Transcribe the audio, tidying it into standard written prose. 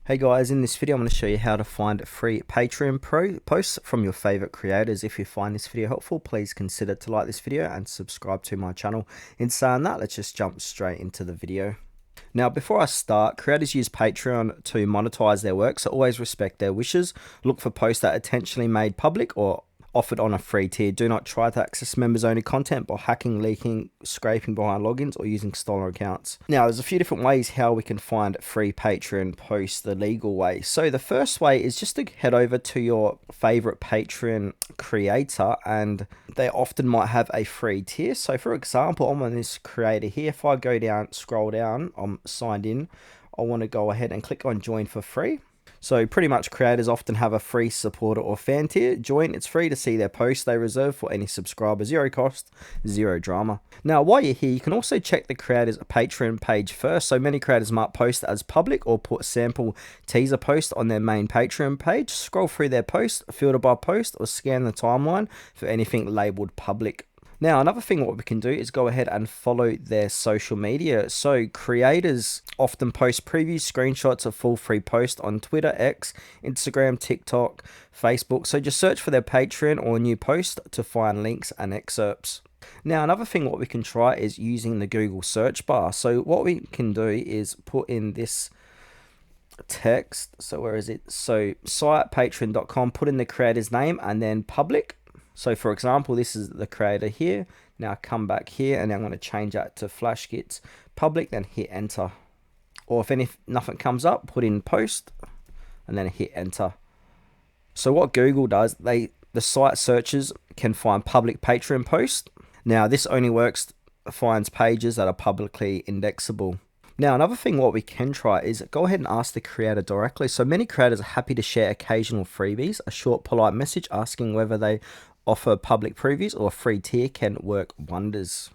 Hey guys, in this video I'm going to show you how to find free Patreon Pro posts from your favorite creators. If you find this video helpful, please consider to like this video and subscribe to my channel. In saying that, let's just jump straight into the video. Now, before I start, creators use Patreon to monetize their work, so always respect their wishes. Look for posts that are intentionally made public or offered on a free tier. Do not try to access members only content by hacking, leaking, scraping behind logins, or using stolen accounts. Now, there's a few different ways how we can find free Patreon posts the legal way. So the first way is just to head over to your favorite Patreon creator, and they often might have a free tier. So for example, I'm on this creator here. If I go down, scroll down, I'm signed in. I want to go ahead and click on join for free. So pretty much creators often have a free supporter or fan tier. Join, it's free to see their posts. They reserve for any subscriber, zero cost, zero drama. Now, while you're here, you can also check the creator's Patreon page first. So many creators might post as public or put sample teaser posts on their main Patreon page. Scroll through their posts, filter by post, or scan the timeline for anything labeled public. Now, another thing what we can do is go ahead and follow their social media. So creators often post preview screenshots of full free posts on Twitter, X, Instagram, TikTok, Facebook. So just search for their Patreon or new post to find links and excerpts. Now, another thing what we can try is using the Google search bar. So what we can do is put in this text. So where is it? So site patreon.com, put in the creator's name and then public. So for example, this is the creator here. Now come back here and I'm going to change that to FlashGits public, then hit enter. Or if nothing comes up, put in post and then hit enter. So what Google does, the site searches can find public Patreon posts. Now this only finds pages that are publicly indexable. Now, another thing what we can try is go ahead and ask the creator directly. So many creators are happy to share occasional freebies. A short, polite message asking whether they offer public previews or a free tier can work wonders.